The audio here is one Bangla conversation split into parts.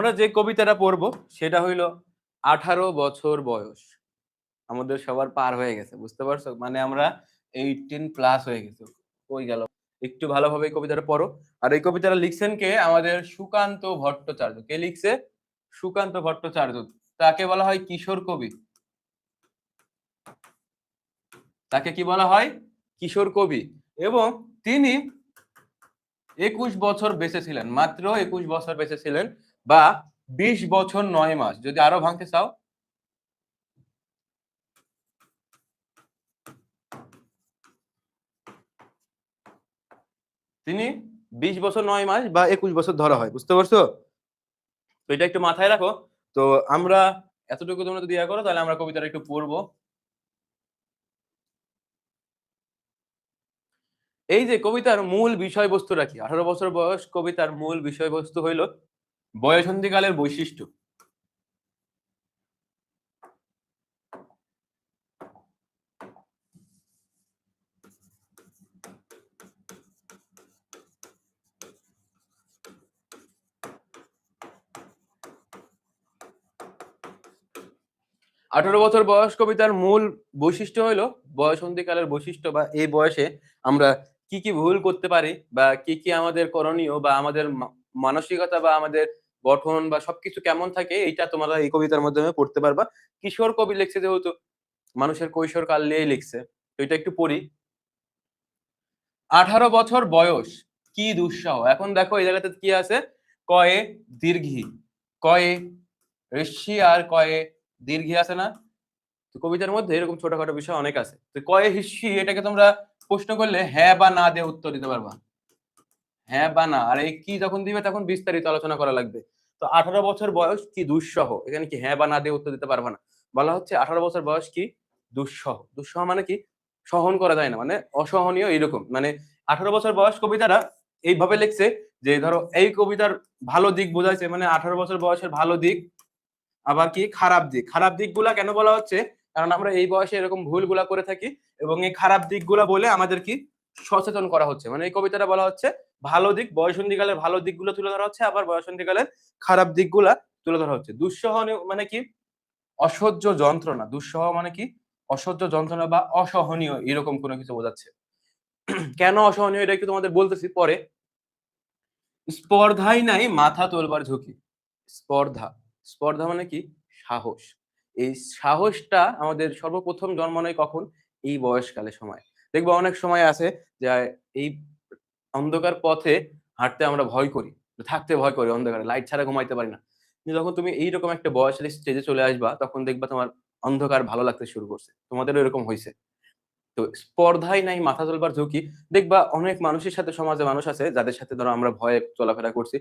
আমরা যে কবিতাটা পড়বো সেটা হইল 18 বছর বয়স। আমাদের সবার পার হয়ে গেছে। বুঝতে পারছো? মানে আমরা 18 প্লাস হয়ে গেছি। কই গেল? একটু ভালোভাবে এই কবিতাটা পড়ো। আর এই কবিতাটা লিখছেন কে? আমাদের সুকান্ত ভট্টাচার্য। কে লিখছে? সুকান্ত ভট্টাচার্য। তাকে বলা হয় কিশোর কবি। তাকে কি বলা হয়? কিশোর কবি। এবং তিনি 21 বছর বেঁচে ছিলেন। মাত্র 21 বছর বেঁচে ছিলেন বা 20 বছর 9 মাস। যদি আরো ভাঙতে চাও, তিনি 20 বছর 9 মাস বা 21 বছর ধরা হয়। বুঝতে পারছো? তো এটা একটু মাথায় রাখো। তো আমরা এতটুকু তোমরা যদি করো তাহলে আমরা কবিতাটা একটু পড়বো। এই যে কবিতার মূল বিষয়বস্তুটা কি? 18 বছর বয়স কবিতার মূল বিষয়বস্তু হইল বয়ঃসন্ধিকালের বৈশিষ্ট্য। 18 বছর বয়স কবিতার মূল বৈশিষ্ট্য হইল বয়ঃসন্ধিকালের বৈশিষ্ট্য বা এই বয়সে আমরা কি কি ভুল করতে পারি বা কি কি আমাদের করণীয় বা আমাদের মানসিকতা বা আমাদের গঠন বা সবকিছু কেমন থাকে এইটা তোমরা এই কবিতার মাধ্যমে পড়তে পারবা। কিশোর কবি লিখছে যেহেতু মানুষের কৈশোর কাল নিয়েই লিখছে। তো এটা একটু পড়ি। 18 বছর বয়স কি দুঃসহ। এখন দেখো এই জায়গাতে কি আছে? কয়ে দীর্ঘি, কয়ে ঋষি আর কয়ে দীর্ঘি আছে না? তো কবিতার মধ্যে এরকম ছোটখাটো বিষয় অনেক আছে। তো কয়ে হিস্যি এটাকে তোমরা প্রশ্ন করলে হ্যাঁ বা না দিয়ে উত্তর দিতে পারবা। হ্যাঁ বা না। আর এই কি যখন দিবে তখন বিস্তারিত আলোচনা করা লাগবে। তো 18 বছর বয়স কি দুঃসহ, এখানে কি হ্যাঁ বা না দিয়ে উত্তর দিতে পারবা না। বলা হচ্ছে 18 বছর বয়স কি দুঃসহ। দুঃসহ মানে কি? সহন করা যায় না, মানে অসহনীয় এরকম। মানে 18 বছর বয়স কবিতাটা এইভাবে লিখছে যে ধরো এই কবিতার ভালো দিক বোঝাইছে, মানে 18 বছর বয়সের ভালো দিক, আবার কি খারাপ দিক। খারাপ দিকগুলা কেন বলা হচ্ছে? কারণ আমরা এই বয়সে এরকম ভুলগুলা করে থাকি এবং এই খারাপ দিকগুলা বলে আমাদের কি সচেতন করা হচ্ছে। মানে এই কবিতাটা বলা হচ্ছে ভালো দিক, বয়সন্ধিকালের ভালো দিকগুলো তুলে ধরা হচ্ছে, আবার বয়সন্ধিকালের খারাপ দিকগুলা তুলে ধরা হচ্ছে। দুঃসহ মানে কি? অসহ্য যন্ত্রণা। দুঃসহ মানে কি? অসহ্য যন্ত্রণা বা অসহনীয় এরকম কোনো কিছু বোঝাচ্ছে। কেন অসহনীয় এটা একটু তোমাদের বলতেছি পরে। স্পর্ধাই নাই মাথা তোলবার ঝুঁকি। স্পর্ধা, স্পর্ধা মানে কি? সাহস। এই সাহসটা আমাদের সর্বপ্রথম জন্ম নেয় কখন? এই বয়সকালে সময়। দেখবো অনেক সময় আছে যে এই অন্ধকার পথে হাঁটতে আমরা ভয় করি, থাকতে ভয় করি, অন্ধকারে লাইট ছাড়া ঘুমাইতে পারি না। কিন্তু যখন তুমি এইরকম একটা বয়সের স্টেজে চলে আসবা তখন দেখবা তোমার অন্ধকার ভালো লাগতে শুরু করছে। তোমাদেরও এরকম হইছে। তো স্পর্ধাই নাই মাথা তোলবার ঝুঁকি। দেখবা অনেক মানুষের সাথে, সমাজে মানুষ আছে যাদের সাথে ধরো আমরা ভয়ে চলাফেরা করছি।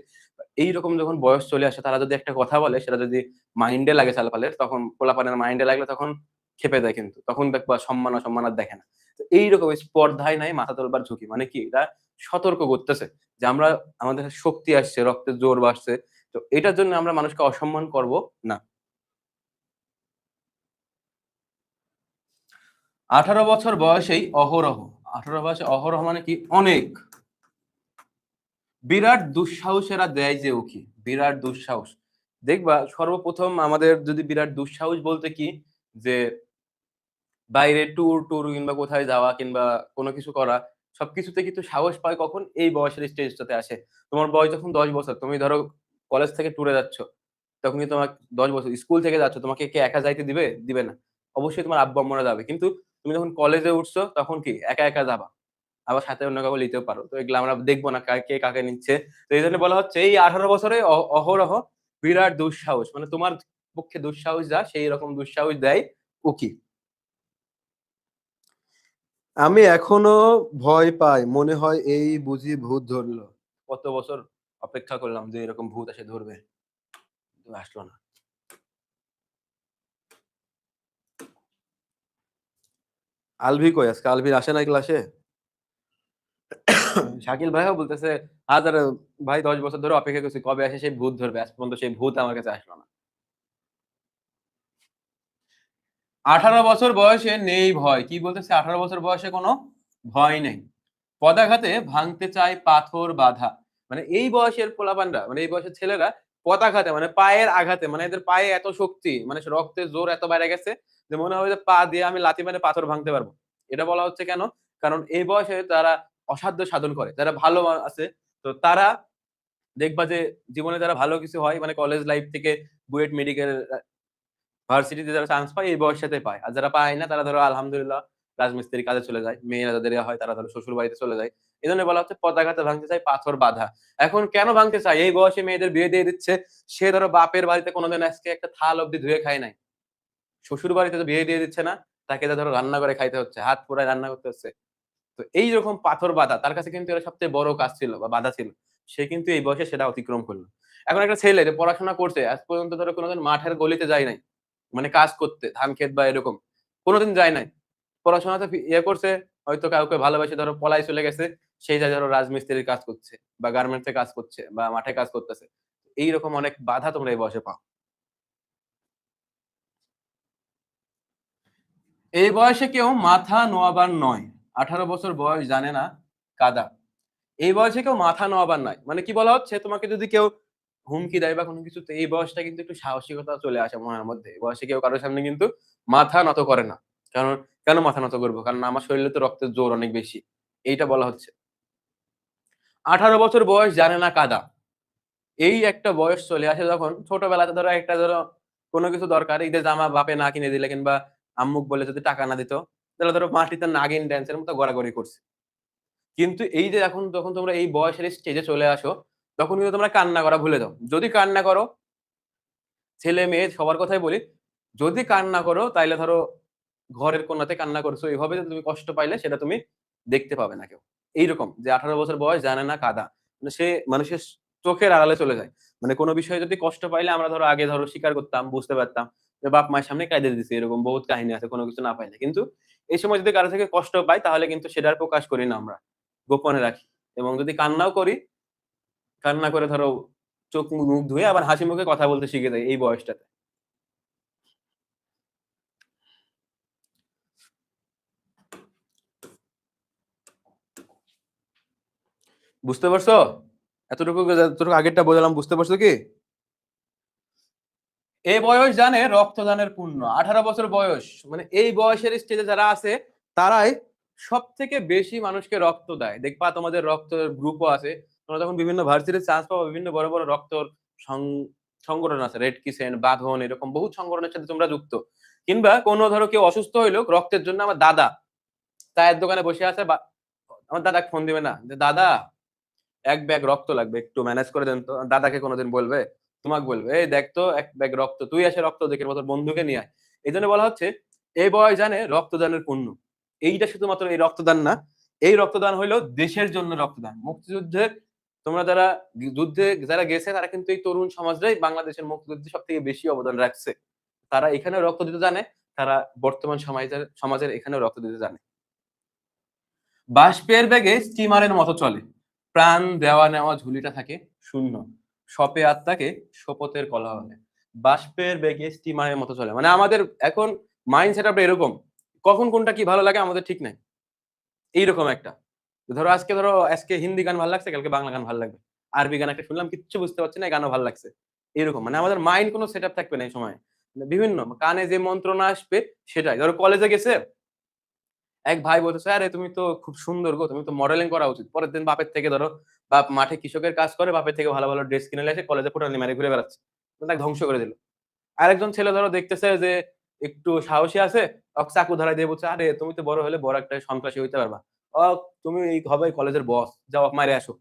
এইরকম যখন বয়স চলে আসে তারা যদি একটা কথা বলে সেটা যদি মাইন্ডে লাগে চালপালের, তখন পোলাপানের মাইন্ডে লাগলে তখন খেপে দেয় কিন্তু। তখন দেখবা সম্মান অসম্মান আর দেখে না। তো এইরকম স্পর্ধাই নাই মাথা তোলবার ঝুঁকি মানে কি? এটা সতর্ক করতেছে যে আমরা আমাদের শক্তি আসছে, রক্তের জোর বাড়ছে। তো এটার জন্য আমরা মানুষকে অসম্মান করব না। 18 বছর বয়সেই অহরহ। 18 বয়সে অহরহ মানে কি? অনেক। বিরাট দুঃসাহসেরা দেয় যে উকি। বিরাট দুঃসাহস। দেখবা সর্বপ্রথম আমাদের যদি বিরাট দুঃসাহস বলতে কি, যে বাইরে ট্যুর কিংবা কোথায় যাওয়া কিংবা কোনো কিছু করা, সবকিছুতে কিন্তু সাহস পায় কখন? এই বয়সের স্টেজটাতে আসে। তোমার বয়স যখন 10 বছর, তুমি ধরো কলেজ থেকে ট্যুরে যাচ্ছ, তখন কিন্তু তোমার 10 বছর স্কুল থেকে যাচ্ছ, তোমাকে কে একা যাইতে দিবে? দিবে না। অবশ্যই তোমার আব্বু-আম্মুরা যাবে। কিন্তু তুমি যখন কলেজে উঠছো তখন কি একা যাবা। আবার সাথে অন্য কাউকে নিতেও পারো। তো এগুলা আমরা দেখব না কে কাকে নিচ্ছে। তো এইজন্য বলা হচ্ছে এই 18 বছরে অহরহ বিরাট দুঃসাহস। মানে তোমার পক্ষে দুঃসাহস যা সেই রকম দুঃসাহস দেয় উকি। আমি এখনো ভয় পাই, মনে হয় এই বুঝি ভূত ধরলো। কত বছর অপেক্ষা করলাম যে এরকম ভূত এসে ধরবে, কিন্তু আসলো না। আলভি কই আজকে? আলভি আসে নাই ক্লাসে? শাকিল ভাইও বলতেছে হাজার ভাই 10 বছর ধরে অপেক্ষা করছি কবে আসে সেই ভূত ধরবে। আজ পর্যন্ত সেই ভূত আমার কাছে আসলো না। 18 বছর বয়সে নেই ভয়। কি বলতেছে? 18 বছর বয়সে কোনো ভয় নেই। পদাঘাতে ভাঙতে চায় পাথর বাঁধা। মানে এই বয়সের পোলাপানরা, মানে এই বয়সের ছেলেরা পদাঘাতে মানে পায়ের আঘাতে, মানে এদের পায়ে এত শক্তি, মানে রক্তের জোর এত বাইরে গেছে যে মনে হবে যে পা দিয়ে আমি লাথি মেরে পাথর ভাঙতে পারবো। এটা বলা হচ্ছে কেন? কারণ এই বয়সে তারা অসাধ্য সাধন করে। যারা ভালো আছে তো তারা দেখবা যে জীবনে যারা ভালো কিছু হয় মানে কলেজ লাইফ থেকে বুয়েট মেডিকেল ভার্সিটিতে যারা চান্স পায় এই বয়সটাতে পায়। আর যারা পায় না তারা ধরো আলহামদুলিল্লাহ রাজমিস্ত্রির কাজে চলে যায়। মেয়েরা যাদের হয় তারা ধরো শ্বশুর বাড়িতে চলে যায়। এজন্য বলা হচ্ছে পদাঘাতে ভাঙতে চায় পাথর বাঁধা। এখন কেন ভাঙতে চায়? এই বয়সে মেয়েদের বিয়ে দিয়ে দিচ্ছে। সে ধরো বাপের বাড়িতে কোনোদিন আজকে একটা থাল অব্দি ধুয়ে খায় নাই। শ্বশুর বাড়িতে তো বিয়ে দিয়ে দিচ্ছে না। তাকে তো ধরো রান্না করে খাইতে হচ্ছে। হাত পোড়ায় রান্না করতে হচ্ছে। তো এইরকম পাথর বাঁধা তার কাছে কিন্তু এটা সবচেয়ে বড় কাজ ছিল বা বাধা ছিল। সে কিন্তু এই বয়সে সেটা অতিক্রম করল। এখন একটা ছেলে যে পড়াশোনা করছে আজ পর্যন্ত ধরো কোনোদিন মাঠের গলিতে যায় নাই। মানে কাজ করতে, ধান ক্ষেত বা এরকম। কোনদিন যায় নাই। পড়াশোনাতে ইয়ে করছে, হয়তো কাউকে ভালোবেসে ধরো পলায় চলে গেছে। সেই জায়গায় ধরো রাজমিস্ত্রির কাজ করছে বা গার্মেন্টস এ কাজ করছে বা মাঠে কাজ করতেছে। এইরকম অনেক বাধা তোমরা এই বয়সে পাও। এই বয়সে কেউ মাথা নোয়াবার নয়। 18 বছর বয়স জানে না কাদা। এই বয়সে কেউ মাথা নোয়াবার নয়। মানে কি বলা হচ্ছে? তোমাকে যদি কেউ হুমকি দেয় বা কোনো কিছুতে এই বয়সটা কিন্তু একটু সাহসিকতা চলে আসে মনের মধ্যে। এই বয়সে কেউ কারো সামনে কিন্তু মাথা নত করে না। কারণ কেন মাথা নত করব? কারণ আমার শরীরে তো রক্তের জোর অনেক বেশি। এইটা বলা হচ্ছে। 18 বছর বয়স জানে না কাদা। এই একটা বয়স চলে আসে যখন ছোটবেলাতে ধরো একটা ধরো কোনো কিছু দরকার, ঈদের জামা বাপে না কিনে দিলে কিংবা আম্মুক বলে যদি টাকা না দিত, তাহলে ধরো মাটিতে নাগিন ড্যান্সের মতো গড়াগড়ি করছে। কিন্তু এই যে এখন যখন তোমরা এই বয়সের স্টেজে চলে আসো, তখন কিন্তু তোমরা কান্না করা ভুলে যাও। যদি কান্না করো, ছেলে-মেয়ে সবার কথাই বলি, যদি কান্না করো তাইলে ধরো ঘরের কোণাতে কান্না করছো এভাবে যে তুমি কষ্ট পাইলে সেটা তুমি দেখতে পাবে না কেউ। এইরকম যে 18 বছর বয়স জানে না কাদা। মানে সে মানুষের চোখের আড়ালে চলে যায়। মানে কোন বিষয়ে যদি কষ্ট পাইলে আমরা ধরো আগে ধরো স্বীকার করতাম, বুঝতে পারতাম যে বাপ-মায়ের সামনে কাইদা দিছি এরকম বহুত কাহিনী আছে কোন কিছু না পাইলে। কিন্তু এই সময় যদি কারো থেকে কষ্ট পাই তাহলে কিন্তু সেটা আর প্রকাশ করি না আমরা। গোপনে রাখি। এবং যদি কান্নাও করি, কান্না করে ধরো চোখ মুখ ধুয়ে আবার হাসি মুখে কথা বলতে শিখে যাই এই বয়সটাতে। বুঝতে পারছো? যতটুকু আগেরটা বোঝালাম বুঝতে পারছো কি? এই বয়স জানে রক্তদানের পুণ্য। 18 বছর বয়স মানে এই বয়সের স্টেজে যারা আছে তারাই সবথেকে বেশি মানুষকে রক্ত দেয়। দেখবা তোমাদের রক্তের গ্রুপও আছে। তোমরা যখন বিভিন্ন ভার্সিটির চান্স পাবা বিভিন্ন বড়, বড় রক্তর সং সংগঠন আছে। রেড ক্রিসেন্ট, বাঁধন এরকম বহুত সংগঠনের সাথে তোমরা যুক্ত। কিংবা কোনো ধরো কেউ অসুস্থ হইলো রক্তের জন্য আমার দাদা চায়ের দোকানে বসে আছে বা আমার দাদাকে ফোন দিবে না যে, "দাদা ১ ব্যাগ রক্ত লাগবে। একটু ম্যানেজ করে দেন তো।" দাদাকে কোনদিন বলবে? তোমাকে বলবে, "এই দেখ তো ১ ব্যাগ রক্ত। তুই এসে রক্ত দে কিংবা তোর বন্ধুকে নিয়ে আয়।" এজন্য বলা হচ্ছে এই বয়স জানে রক্তদানের পুণ্য। এইটা শুধুমাত্র এই রক্তদান না। এই রক্তদান হইলো দেশের জন্য রক্তদান। মুক্তিযুদ্ধের তোমরা যারা যুদ্ধে যারা গেছে তারা কিন্তু এই তরুণ সমাজরাই বাংলাদেশের মুক্তিযুদ্ধে সবথেকে বেশি অবদান রাখছে। তারা এখানেও রক্ত দিতে জানে, তারা বর্তমান সমাজের এখানেও রক্ত দিতে জানে। বাষ্পের বেগে স্টিমারের মতো চলে। প্রাণ দেওয়া নেওয়া ঝুলিটা থাকে শূন্য। শপে আত্মাকে শপথের কোলাহলে। বাষ্পের বেগে স্টিমারের মতো চলে। মানে আমাদের এখন মাইন্ড সেটআপটা এরকম। কখন কোনটা কি ভালো লাগে আমাদের ঠিক নাই। এইরকম একটা। ধরো আজকে হিন্দি গান ভাল লাগছে, কালকে বাংলা গান ভাল লাগবে। আরবি গান একটা শুনলাম কিচ্ছু বুঝতে পারছি না, এই গানও ভাল লাগছে। এরকম। মানে আমাদের মাইন্ড কোন সেটআপ থাকবে না এই সময়ে। মানে বিভিন্ন কানে যে মন্ত্রণা আসবে সেটাই। ধরো কলেজে গেছে এক ভাই বলতেছে, "আরে তুমি তো খুব সুন্দর গো, তুমি তো মডেলিং করা উচিত।" পরের দিন বাপের থেকে ধরো বাপ মাঠে কৃষকের কাজ করে, বাপের থেকে ভালো, ভালো ড্রেস কিনে নিয়ে এসে কলেজে ফুটানি মারে ঘুরে বেড়াচ্ছে। তো তাকে ধ্বংস করে দিল। আরেকজন ছেলে ধরো দেখতেছে যে একটু সাহসী আছে, ওকে চাকু ধরায় দিয়ে বলছে, "আরে তুমি তো বড় হলে বড় একটা সন্ত্রাসী হইতে পারবা। তুমি হবে কলেজের বস। যাও ওকে মাইরে আসো।"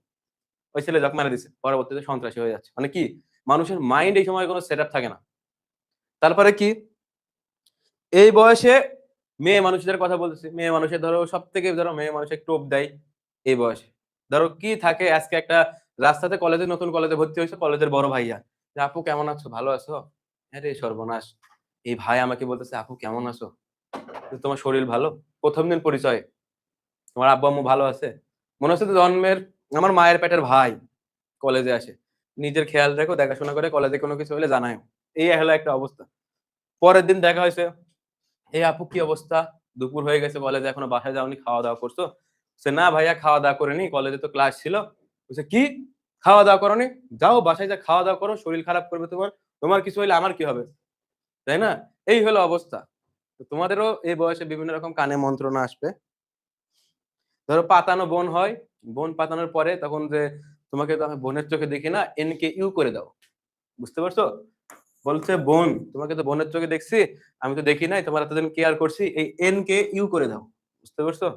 ওই ছেলে যাক মাইরা দিছে। পরবর্তীতে সন্ত্রাসী হয়ে যাচ্ছে। মানে কি? মানুষের মাইন্ড এই সময় কোন সেটআপ থাকে না। তারপরে কি? এই বয়সে মেয়ে মানুষদের কথা বলতেছি। মেয়ে মানুষের ধরো সবথেকে ধরো মেয়ে মানুষের টোপ দেয় এই বয়সে। ধরো কি থাকে আজকে একটা রাস্তাতে নতুন কলেজে ভর্তি হইছে কলেজের বড় ভাইয়া। যে, "আপু কেমন আছো? ভালো আছো?" আরে সর্বনাশ! এই ভাই আমাকে বলতেছে, "আপু কেমন আছো? তো তোমার শরীর ভালো?" ১ম দিন পরিচয়ে। "তোমার আব্বু-আম্মু ভালো আছে?" মনে হচ্ছে যে জন্মের আমার মায়ের পেটের ভাই কলেজে আসে। নিজের খেয়াল রেখো, দেখাশোনা করে কলেজে কোনো কিছু হলে জানাইও। এই হলো একটা অবস্থা। পরের দিন দেখা হইছে "এই আপু কি অবস্থা? দুপুর হয়ে গেছে কলেজে এখনো বাসায় যাওনি, খাওয়া-দাওয়া করছো?" বলছে, "না ভাইয়া খাওয়া-দাওয়া করিনি। কলেজে তো ক্লাস ছিল।" বলছে, "কি? খাওয়া দাওয়া করনি, যাও বাসায় যা খাওয়া দাওয়া করো, শরীর খারাপ করবে তোমার, তোমার কিছু হইলে আমার কি হবে, তাই না? এই হলো অবস্থা। তো তোমাদেরও এই বয়সে বিভিন্ন রকম কানে মন্ত্রণা আসবে। ধরো পাতানো বোন হয়, বোন পাতানোর পরে তখন যে তোমাকে তো আমি বোনের চোখে দেখি না, এন কে ইউ করে দাও। বুঝতে পারছো? বলছে বোন, তোমাকে তো বোনের চোখে দেখছি, আমি তো দেখি নাই, তোমার এতদিন কেয়ার করছি, এই এন কে ইউ করে দাও। বুঝতে পারছো?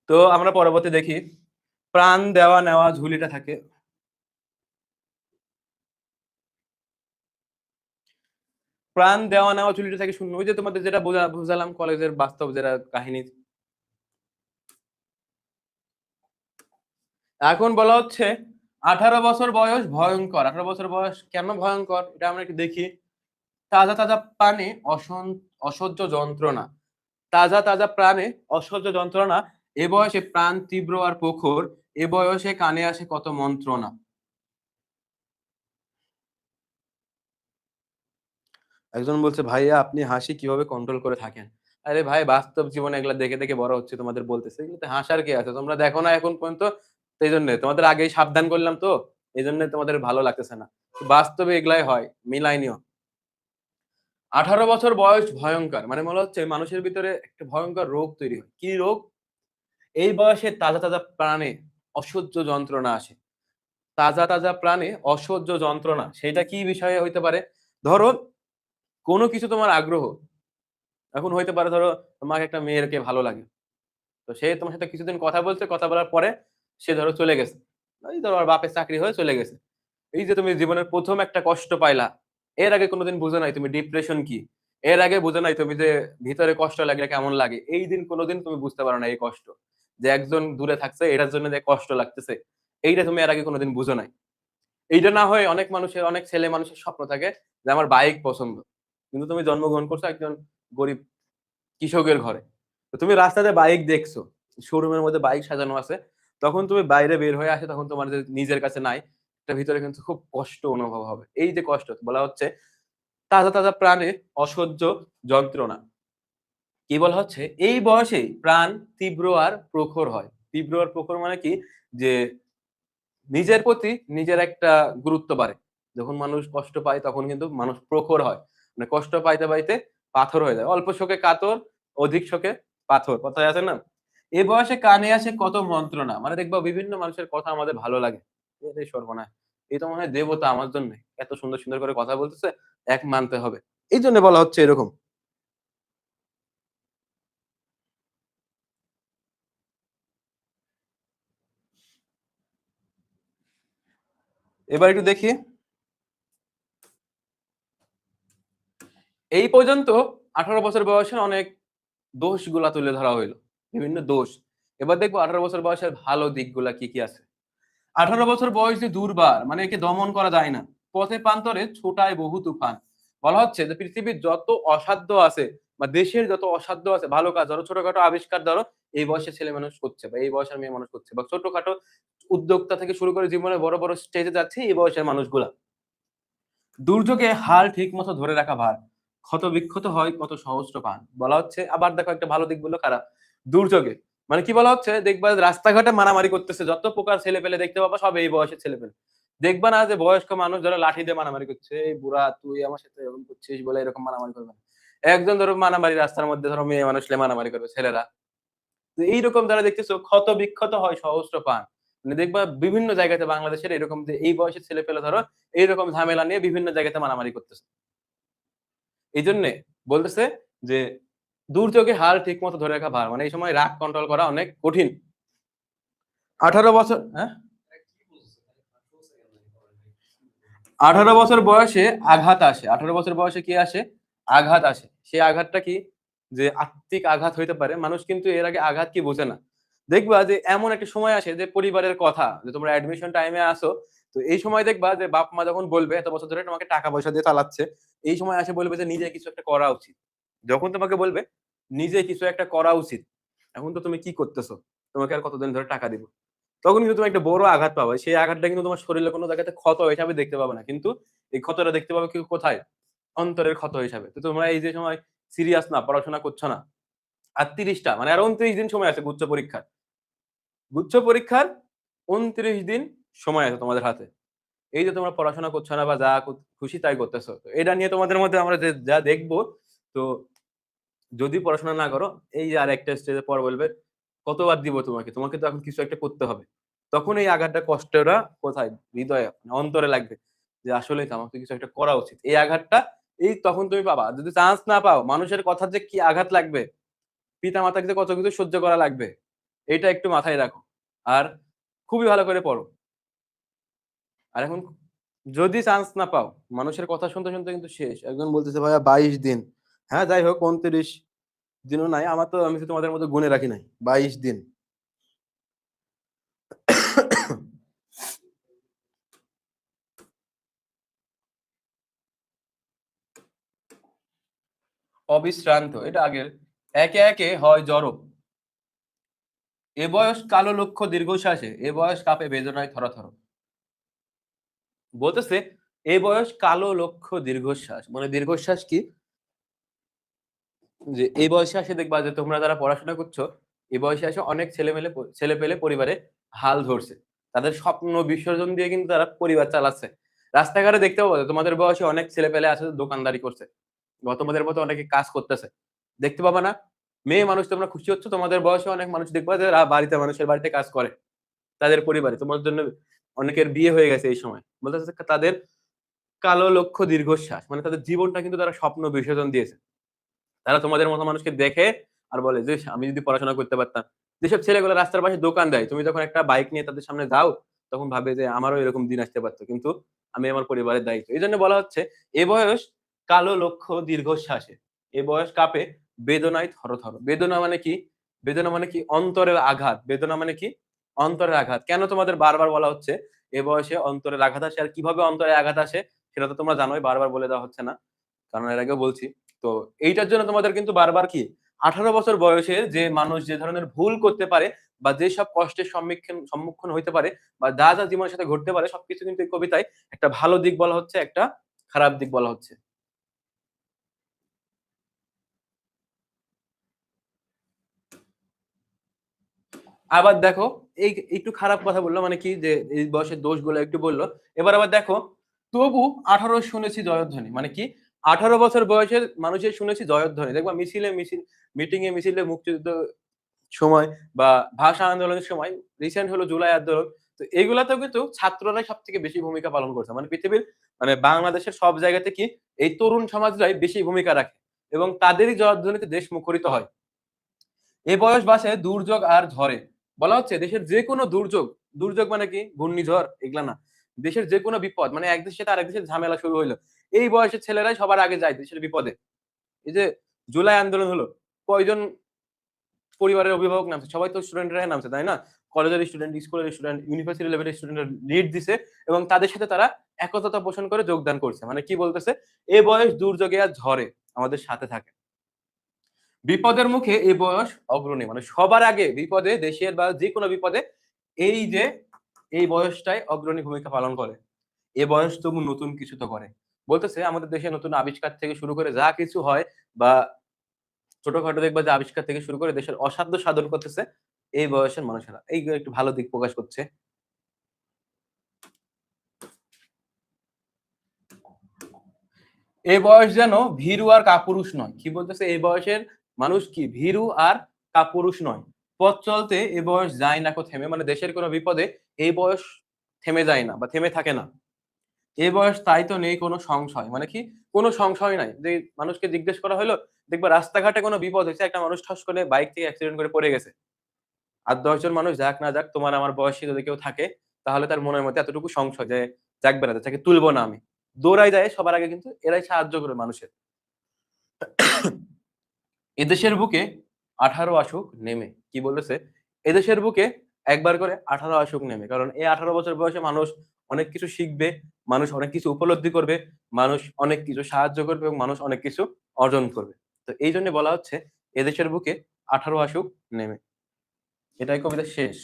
তো আমরা পরবর্তী দেখি, প্রাণ দেওয়া নেওয়া ঝুলিটা থাকে। প্রাণ দেওয়া নেওয়া ঝুলিটা থাকে শূন্য। ওই যে তোমাদের যেটা বুঝালাম কলেজের বাস্তব যেটা কাহিনী। এখন বলা হচ্ছে 18 বছর বয়স ভয়ঙ্কর। 18 বছর বয়স কেন ভয়ঙ্কর এটা আমরা একটু দেখি। তাজা তাজা প্রাণে অসহ্য যন্ত্রণা। তাজা তাজা প্রাণে অসহ্য যন্ত্রণা। এ বয়সে প্রাণ তীব্র আর প্রখর। এ বয়সে কানে আসে কত মন্ত্রণা। একজন বলছে ভাইয়া আপনি হাসি কিভাবে কন্ট্রোল করে থাকেন? আরে ভাই বাস্তব জীবনে এগুলা দেখে দেখে বড় হচ্ছে, তোমাদের বলতেছে এগুলোতে হাসার কি আছে? তোমরা দেখো না এখন পর্যন্ত, সেই জন্য তোমাদের আগেই সাবধান করলাম তো, এই জন্য তোমাদের ভালো লাগতেছে না। বাস্তবে এগুলাই হয়, মিলাই নিও। 18 বছর বয়স ভয়ঙ্কর মানে মনে হচ্ছে মানুষের ভিতরে একটা ভয়ঙ্কর রোগ তৈরি হয়। কি রোগ? এই বয়সে তাজা তাজা প্রাণে অসহ্য যন্ত্রণা আসে। তাজা তাজা প্রাণে অসহ্য যন্ত্রণা, সেটা কি বিষয়ে হইতে পারে? ধরো কোনো কিছু তোমার আগ্রহ, এখন হইতে পারে ধরো তোমাকে একটা মেয়েকে ভালো লাগে, তো সে তোমার সাথে কিছুদিন কথা বলছে, কথা বলার পরে সে ধরো চলে গেছে, এই ধরো ওর বাপের চাকরি হয়ে চলে গেছে। এই যে তুমি জীবনের প্রথম একটা কষ্ট পাইলা, এর আগে কোনোদিন বুঝো নাই তুমি ডিপ্রেশন কি, এর আগে বুঝো নাই তুমি যে ভিতরে কষ্ট লাগলে কেমন লাগে, এই দিন কোনোদিন তুমি বুঝতে পারো না এই কষ্ট, যে একজন দূরে থাকছে এটার জন্য যে কষ্ট লাগতেছে, এইটা তুমি এর আগে কোনোদিন বুঝো নাই। এইটা না হয় অনেক মানুষের, অনেক ছেলে মানুষের স্বপ্ন থাকে যে আমার বাইক পছন্দ, কিন্তু তুমি জন্মগ্রহণ করছো একজন গরিব কৃষকের ঘরে। তো তুমি রাস্তাতে বাইক দেখছো, শোরুমের মধ্যে বাইক সাজানো আছে, তখন তুমি বাইরে বের হয়ে আসে তখন তোমার যে নিজের কাছে নাই, এটা ভিতরে কিন্তু খুব কষ্ট অনুভব হবে। এই যে কষ্ট বলা হচ্ছে তাজা তাজা প্রাণে অসহ্য যন্ত্রণা। কি বলা হচ্ছে এই বয়সেই প্রাণ তীব্র আর প্রখর হয়। তীব্র আর প্রখর মানে কি, যে নিজের প্রতি নিজের একটা গুরুত্ব বাড়ে। যখন মানুষ কষ্ট পায় তখন কিন্তু মানুষ প্রখর হয়। মানে কষ্ট পাইতে পাইতে পাথর হয়ে যায়। অল্প শোকে কাতর, অধিক শোকে পাথর। কথায় আছে না? এ বয়সে কানে আসে কত মন্ত্রণা। মানে দেখবা বিভিন্ন মানুষের কথা আমাদের ভালো লাগে। এরে সর্বনাশ! এ তো মনে হয় দেবতা আমার জন্যে। এত সুন্দর, সুন্দর করে কথা বলতেছে, এক মানতে হবে। এইজন্য বলা হচ্ছে এরকম। এবার একটু দেখি, এই পর্যন্ত 18 বছর বয়সের অনেক দোষগুলা তুলে ধরা হইলো। বিভিন্ন দোষ। এবার দেখবো 18 বছর বয়সের ভালো দিকগুলা কি, কি আছে। 18 বছর বয়স যে দুর্বার, মানে একে দমন করা যায় না। পথে প্রান্তরে ছোটায় বহু তুফান। বলা হচ্ছে যে পৃথিবীর যত অসাধ্য আছে বা দেশের যত অসাধ্য আছে, ভালো কাজ ধরো, ছোটখাটো আবিষ্কার ধরো, এই বয়সের ছেলে মানুষ করছে বা এই বয়সের মেয়ে মানুষ করছে, বা ছোটখাটো উদ্যোক্তা থেকে শুরু করে জীবনে বড়, বড় স্টেজে যাচ্ছে এই বয়সের মানুষগুলা। দুর্যোগে হাল ঠিকমতো ধরে রাখা ভার। ক্ষত-বিক্ষত হয় কত সহস্র প্রাণ। বলা হচ্ছে আবার দেখো একটা ভালো দিক বলল কারা? দুর্যোগে। মানে কি বলা হচ্ছে? দেখবা রাস্তাঘাটে মারামারি করতেছে। যত প্রকার ছেলেপেলে দেখতে পাবা সব এই বয়সের ছেলেপেলে। দেখবা না যে বয়স্ক মানুষ যারা লাঠি দিয়ে মারামারি করছে, "এই বুড়া তুই আমার সাথে এরকম করছিস" বলে এরকম মারামারি করবে না। একজন ধরো মারামারি রাস্তার মধ্যে ধরো মেয়ে মানুষ হলে মারামারি করবে ছেলেরা। তো এইরকম যারা দেখতেছো ক্ষত-বিক্ষত হয় সহস্র প্রাণ। মানে দেখবা বিভিন্ন জায়গাতে বাংলাদেশের এরকম যে এই বয়সের ছেলেপেলে ধরো এইরকম ঝামেলা নিয়ে বিভিন্ন জায়গাতে মারামারি করতেছে। এইজন্যে বলতেছে যে দুর্যোগে হাল ঠিকমতো ধরে রাখা ভার। মানে এই সময় রাগ কন্ট্রোল করা অনেক কঠিন। 18 বছর, হ্যাঁ? 18 বছর বয়সে আঘাত আসে। 18 বছর বয়সে কি আসে? আঘাত আসে। সেই আঘাতটা কি? যে আত্মিক আঘাত হইতে পারে। মানুষ কিন্তু এর আগে আঘাত কি বোঝে না। দেখবা যে এমন একটা সময় আসে যে পরিবারের কথা, যে তোমরা অ্যাডমিশন টাইমে আসো। তো এই সময় দেখবা যে বাপ-মা যখন বলবে এত বছর ধরে তোমাকে টাকা-পয়সা দিয়ে চালাচ্ছে। এই সময় এসে বলবে যে নিজে কিছু একটা করা উচিত। যখন তোমাকে বলবে নিজে কিছু একটা করা উচিত। এখন তো তুমি কি করতেছো? তোমাকে আর কতদিন ধরে টাকা দিব? তখন কিন্তু তুমি একটা বড় আঘাত পাবা। সেই আঘাতটা কিন্তু তোমার শরীরে কোনো জায়গাতে ক্ষত হিসাবে দেখতে পাবে না। কিন্তু এই ক্ষতটা দেখতে পাবে কি কোথায়? অন্তরের ক্ষত হিসাবে। তো তোমরা এই যে সময় সিরিয়াস না, পড়াশোনা করছো না, আর 30টা মানে আর 29 দিন সময় আছে গুচ্ছ পরীক্ষার। গুচ্ছ পরীক্ষার 29 দিন সময় আছে তোমাদের হাতে। এই যে তোমরা পড়াশোনা করছো না বা যা খুশি তাই করতেছো। তো এটা নিয়ে তোমাদের মধ্যে আমরা যা দেখবো, তো যদি পড়াশোনা না করো, এই যে আরেকটা স্টেজের পর বলবে, "কতবার দিব তোমাকে? তোমাকে তো এখন কিছু একটা করতে হবে।" তখন এই আঘাতটা, কষ্টটা কোথায়? হৃদয়ে, অন্তরে লাগবে। যে আসলেই তো আমার তো কিছু একটা করা উচিত। এই আঘাতটা এই তখন তুমি পাবা। যদি চান্স না পাও, মানুষের কথার যে কি আঘাত লাগবে, পিতা-মাতাকে যে কত কিছু সহ্য করা লাগবে, এটা একটু মাথায় রাখো। আর খুবই ভালো করে পড়ো। আর এখন যদি চান্স না পাও, মানুষের কথা শুনতে, শুনতে কিন্তু শেষ। একজন বলতেছে, "ভাইয়া ২২ দিন।" হ্যাঁ, যাই হোক ২৯ দিনও নাই। আমি তো তোমাদের মতো গুণে রাখি নাই। ২২ দিন। অবিশ্রান্ত, এটা আগের। একে, একে হয় জড়ো। এ বয়স কালো লক্ষ্য দীর্ঘশ্বাসে, এ বয়স কাঁপে বেদনায় থরথর। বলতেছে, এ বয়স কালো লক্ষ্য দীর্ঘশ্বাস। মানে দীর্ঘশ্বাস কি? যে এই বয়সে এসে দেখবা যে তোমরা যারা পড়াশোনা করছো, এই বয়সে এসে অনেক ছেলেপেলে পরিবারে হাল ধরছে। তাদের স্বপ্ন বিসর্জন দিয়ে কিন্তু তারা পরিবার চালাচ্ছে। রাস্তাঘাটে দেখতে পাবো তোমাদের বয়সে অনেক ছেলেপেলে আছে দোকানদারি করছে। বা তোমাদের মতো অনেকে কাজ করতেছে। দেখতে পাবা না? মেয়ে মানুষ তোমরা খুশি হচ্ছ, তোমাদের বয়সে অনেক মানুষ দেখবা যে বাড়িতে, মানুষের বাড়িতে কাজ করে। তাদের পরিবারে। তোমার জন্য অনেকের বিয়ে হয়ে গেছে এই সময়। বলতেছে তাদের কালো লক্ষ্য দীর্ঘশ্বাস। মানে তাদের জীবনটা কিন্তু তারা স্বপ্ন বিসর্জন দিয়েছে। তারা তোমাদের মতো মানুষকে দেখে আর বলে যে, "আমি যদি পড়াশোনা করতে পারতাম।" যেসব ছেলেগুলো রাস্তার পাশে দোকান দেয়, তুমি যখন একটা বাইক নিয়ে তাদের সামনে যাও, তখন ভাবে যে আমারও এরকম দিন আসতে পারত। কিন্তু আমি আমার পরিবারের দায়িত্ব। এজন্য বলা হচ্ছে, এ বয়স কালো লক্ষ্য দীর্ঘশ্বাসে। এ বয়স কাঁপে বেদনায় থরথর। বেদনা মানে কি? বেদনা মানে কি? অন্তরের আঘাত। বেদনা মানে কি? অন্তরের আঘাত। কেন তোমাদের বারবার বলা হচ্ছে, এ বয়সে অন্তরের আঘাত আসে? আর কিভাবে অন্তরে আঘাত আসে? সেটা তো তোমরা জানোই, বারবার বলে দেওয়া হচ্ছে না। কারণ এর আগেও বলছি। তো এইটার জন্য তোমাদের কিন্তু বারবার কি 18 বছর বয়সের যে মানুষ যে ধরনের ভুল করতে পারে বা যেসব কষ্টের সম্মুখীন হইতে পারে বা যা জীবনের সাথে ঘটতে পারে, সবকিছু কিন্তু এই কবিতায় একটা ভালো দিক বলা হচ্ছে, একটা খারাপ দিক বলা হচ্ছে। আবার দেখো, এই একটু খারাপ কথা বলল, মানে কি যে এই বয়সের দোষগুলো একটু বলল। এবার আবার দেখো, তবু 18 শুনেছি জয়ধ্বনি। মানে কি? 18 বছর বয়সের মানুষের শুনেছি জয়ধ্বনি। দেখবা মিটিং এ মিছিলে মুক্তিযুদ্ধ সময় বা ভাষা আন্দোলনের সময়, রিসেন্ট হলো জুলাই আন্দোলন। তো এগুলাতেও কিন্তু ছাত্ররাই সবথেকে বেশি ভূমিকা পালন করছে। মানে পৃথিবীর, মানে বাংলাদেশের সব জায়গাতে কি এই তরুণ সমাজরাই বেশি ভূমিকা রাখে এবং তাদেরই জয়ধ্বনিতে দেশ মুখরিত হয়। এ বয়স বাসে দুর্যোগ আর ঝড়ে। বলা হচ্ছে দেশের যেকোনো দুর্যোগ, দুর্যোগ মানে কি? ঘূর্ণিঝড় এগুলা না। দেশের যেকোনো বিপদ, মানে এক দেশের সাথে আরেক দেশের ঝামেলা শুরু হইলো। এই বয়সের ছেলেরাই সবার আগে যায় দেশের বিপদে। এই যে জুলাই আন্দোলন হলো, কয়জন পরিবারের অভিভাবক নামছে? সবাই তো স্টুডেন্টরাই নামছে, তাই না? কলেজের স্টুডেন্ট, স্কুলের স্টুডেন্ট, ইউনিভার্সিটি লেভেলের স্টুডেন্টরা লিড দিছে এবং তাদের সাথে তারা একতা পোষণ করে যোগদান করছে। মানে কি বলতেছে? এ বয়স দুর্যোগে আর ঝড়ে আমাদের সাথে থাকে। বিপদের মুখে এই বয়স অগ্রণী। মানে সবার আগে বিপদে, দেশের বা যেকোনো বিপদে এই যে এই বয়সটাই অগ্রণী ভূমিকা পালন করে। এ বয়স তবু নতুন কিছু তো করে। বলতেছে আমাদের দেশে নতুন আবিষ্কার থেকে শুরু করে যা কিছু হয় বা ছোটখাটো দেখবা যে আবিষ্কার থেকে শুরু করে দেশের অসাধ্য সাধন করতেছে এই বয়সের মানুষেরা। এইগুলো একটু ভালো দিক প্রকাশ করছে। এই বয়স যেন ভীরু আর কাপুরুষ নয়। কি বলতেছে? এই বয়সের মানুষ কি ভীরু আর কাপুরুষ নয়। পথ চলতে এ বয়স যায় না কো থেমে। মানে দেশের কোনো বিপদে এই বয়স থেমে যায় না বা থেমে থাকে না। এ বয়স তাই তো নেই কোনো সংশয়। মানে কি? কোনো সংশয় নাই। যে মানুষকে জিজ্ঞেস করা হইলো, দেখবা রাস্তাঘাটে কোনো বিপদ হইছে, একটা মানুষ ঠাস করে বাইক থেকে অ্যাক্সিডেন্ট করে পড়ে গেছে। আর ১০ জন মানুষ যাক না যাক, তোমার আমার বয়সী যদি কেউ থাকে, তাহলে তার মনের মধ্যে এতটুকু সংশয় যে যাকবে না, তাকে তুলবো না আমি। দৌড়ায় যায় সবার আগে, কিন্তু এরাই সাহায্য করে মানুষের। এদেশের বুকে 18 আসুক নেমে। কি বলতেছে? এদেশের বুকে একবার করে 18 আসুক নেমে। কারণ এই 18 বছর বয়সে মানুষ অনেক কিছু শিখবে, মানুষ অনেক কিছু উপলব্ধি করবে, মানুষ অনেক কিছু সাহায্য করবে এবং মানুষ অনেক কিছু অর্জন করবে। তো এইজন্য বলা হচ্ছে এদেশের বুকে 18 আসুক নেমে। এটাই কবিতার শেষ।